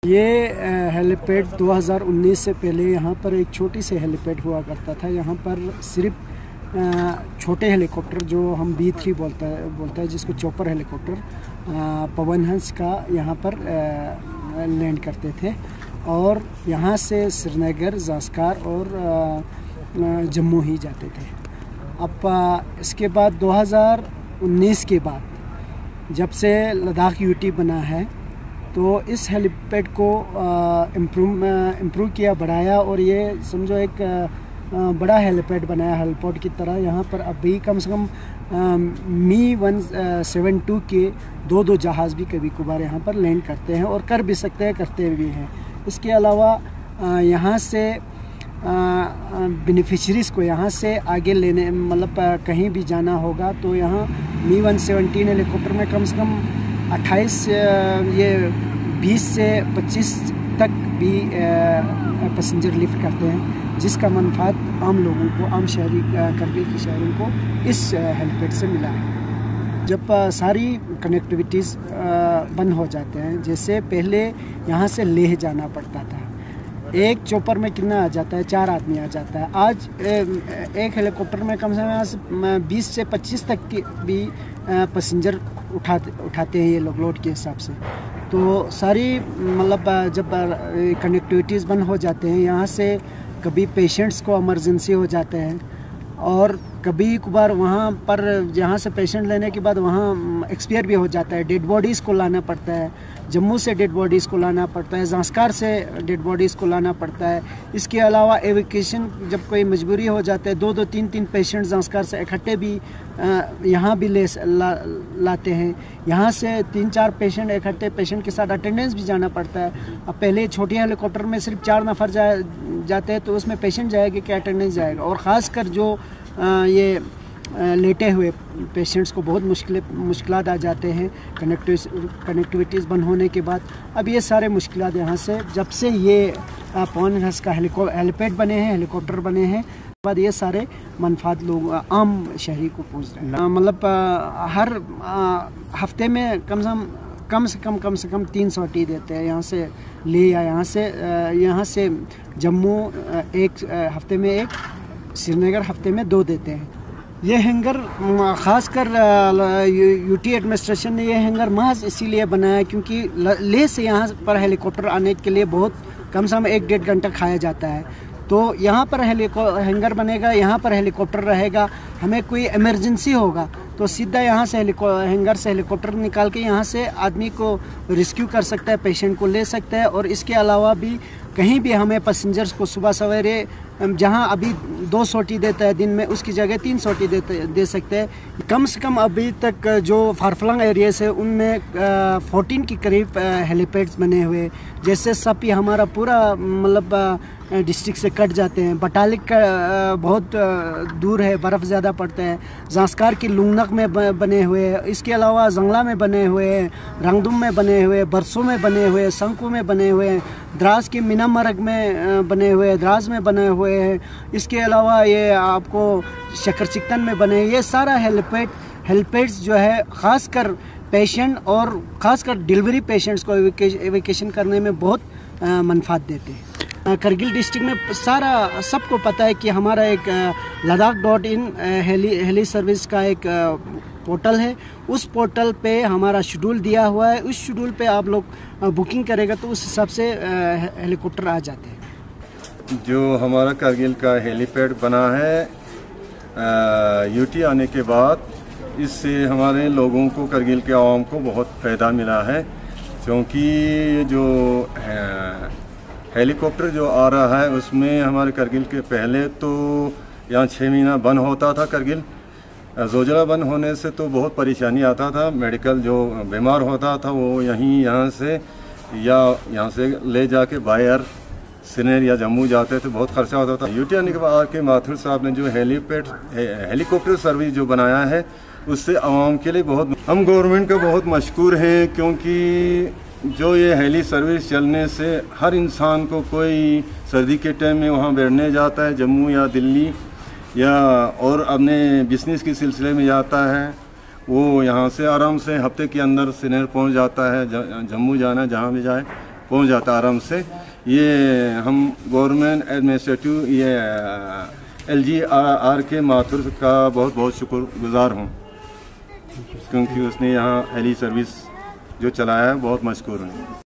ये हेलीपैड 2019 से पहले यहाँ पर एक छोटी सी हेलीपैड हुआ करता था। यहाँ पर सिर्फ छोटे हेलीकॉप्टर जो हम B3 बोलता है जिसको चॉपर हेलीकॉप्टर पवन हंस का यहाँ पर लैंड करते थे और यहाँ से श्रीनगर, ज़ास्कार और जम्मू ही जाते थे। अब इसके बाद 2019 के बाद जब से लद्दाख यूटी बना है तो इस हेलीपैड को इम्प्रूव किया, बढ़ाया और ये समझो एक बड़ा हेलीपैड बनाया हेलीपोर्ट की तरह। यहाँ पर अभी कम से कम मी-172 के दो जहाज़ भी कभी कभार यहाँ पर लैंड करते हैं और कर भी सकते हैं, करते भी हैं। इसके अलावा यहाँ से बेनिफिशरीज़ को यहाँ से आगे लेने मतलब कहीं भी जाना होगा तो यहाँ मी-117 हेलीकॉप्टर में कम से कम 20 से 25 तक भी पैसेंजर लिफ्ट करते हैं, जिसका मनफात आम लोगों को, आम शहरी करगिल के शहरों को इस हेलीपैड से मिला है। जब सारी कनेक्टिविटीज़ बंद हो जाते हैं, जैसे पहले यहाँ से लेह जाना पड़ता था, एक चॉपर में कितना आ जाता है, 4 आदमी आ जाता है। आज एक हेलीकॉप्टर में कम से कम 20 से 25 तक की भी पैसेंजर उठाते हैं ये लोग लोड के हिसाब से। तो सारी मतलब जब कनेक्टिविटीज़ बंद हो जाते हैं, यहाँ से कभी पेशेंट्स को इमरजेंसी हो जाते हैं और कभी कभार वहाँ पर जहाँ से पेशेंट लेने के बाद वहाँ एक्सपायर भी हो जाता है, डेड बॉडीज़ को लाना पड़ता है, जम्मू से डेड बॉडीज़ को लाना पड़ता है, ज़ास्कार से डेड बॉडीज़ को लाना पड़ता है। इसके अलावा एविकेशन जब कोई मजबूरी हो जाता है, 2-2, 3-3 पेशेंट ज़ास्कार से इकट्ठे भी यहाँ भी लाते हैं। यहाँ से 3-4 पेशेंट इकट्ठे पेशेंट के साथ अटेंडेंस भी जाना पड़ता है। अब पहले छोटी हेलीकॉप्टर में सिर्फ 4 नफ़र जाते हैं तो उसमें पेशेंट जाएगा कि अटेंडेंस जाएगा, और ख़ासकर जो ये लेटे हुए पेशेंट्स को बहुत मुश्किलात आ जाते हैं कनेक्टिविटीज़ बंद होने के बाद। अब ये सारे मुश्किलात यहाँ से जब से ये पवन हंस का हेलीपैड बने हैं, हेलीकॉप्टर बने हैं, बाद ये सारे मनफात लोग आम शहरी को पहुँच रहे हैं। मतलब हर हफ्ते में कम से कम 3 सॉटी देते हैं यहाँ से ले, या यहाँ से जम्मू एक हफ्ते में 1, श्रीनगर हफ्ते में 2 देते हैं। ये हैंगर ख़ासकर यूटी एडमिनिस्ट्रेशन ने ये हैंगर महज इसीलिए बनाया क्योंकि ले से यहाँ पर हेलीकॉप्टर आने के लिए बहुत कम से कम 1-1.5 घंटा खाया जाता है। तो यहाँ पर हैंगर बनेगा, यहाँ पर हेलीकॉप्टर रहेगा, हमें कोई इमरजेंसी होगा तो सीधा यहाँ से हैंगर से हेलीकॉप्टर निकाल के यहाँ से आदमी को रेस्क्यू कर सकता है, पेशेंट को ले सकता है। और इसके अलावा भी कहीं भी हमें पैसेंजर्स को सुबह सवेरे जहाँ अभी 2 सॉटी देता है दिन में, उसकी जगह 3 सॉटी दे सकते हैं। कम से कम अभी तक जो फारफलंग एरियाज है उनमें 14 के करीब हेलीपैड्स बने हुए, जैसे सपी हमारा पूरा मतलब डिस्ट्रिक्ट से कट जाते हैं, बटालिक का बहुत दूर है, बर्फ़ ज़्यादा पड़ता है, ज़ास्कार की लुंगनक में बने हुए, इसके अलावा जंगला में बने हुए, रंगदुम में बने हुए, बरसों में बने हुए, संकू में बने हुए, द्रास के मीनामर्ग में बने हुए, द्रास में बने हुए हैं। इसके अलावा ये आपको शक्कर चिकतन में बने, ये सारा हेलीपैड्स जो है ख़ासकर पेशेंट और ख़ासकर डिलीवरी पेशेंट्स को एविकेशन करने में बहुत मनफात देते हैं। करगिल डिस्ट्रिक्ट में सारा सबको पता है कि हमारा एक ladakh.in हेली सर्विस का एक पोर्टल है। उस पोर्टल पे हमारा शेड्यूल दिया हुआ है, उस शेड्यूल पे आप लोग बुकिंग करेगा तो उस हिसाब से हेलीकॉप्टर आ जाते हैं। जो हमारा करगिल का हेलीपैड बना है यूटी आने के बाद, इससे हमारे लोगों को, करगिल के आवाम को बहुत फ़ायदा मिला है, क्योंकि जो हेलीकॉप्टर जो आ रहा है उसमें हमारे करगिल के पहले तो यहाँ 6 महीना बंद होता था। करगिल जोजिला बंद होने से तो बहुत परेशानी आता था, मेडिकल जो बीमार होता था वो यहाँ से ले जाके बाहर श्रीनगर या जम्मू जाते थे, बहुत खर्चा होता था। यूटी आने के बाद आके माथुर साहब ने जो हेलीकॉप्टर सर्विस जो बनाया है उससे आवाम के लिए बहुत, हम गवर्नमेंट का बहुत मशकूर हैं, क्योंकि जो ये हेली सर्विस चलने से हर इंसान को, कोई सर्दी के टाइम में वहाँ बैठने जाता है जम्मू या दिल्ली या और अपने बिजनेस के सिलसिले में जाता है, वो यहाँ से आराम से हफ्ते के अंदर श्रीनगर पहुँच जाता है। जम्मू जाना जहाँ भी जाए पहुंच जाता आराम से। ये हम गवर्नमेंट एडमिनिस्ट्रेटिव ये LGR के माथुर का बहुत बहुत शुक्रगुजार हूँ, क्योंकि उसने यहाँ हेली सर्विस जो चलाया है बहुत मशकूर हूँ।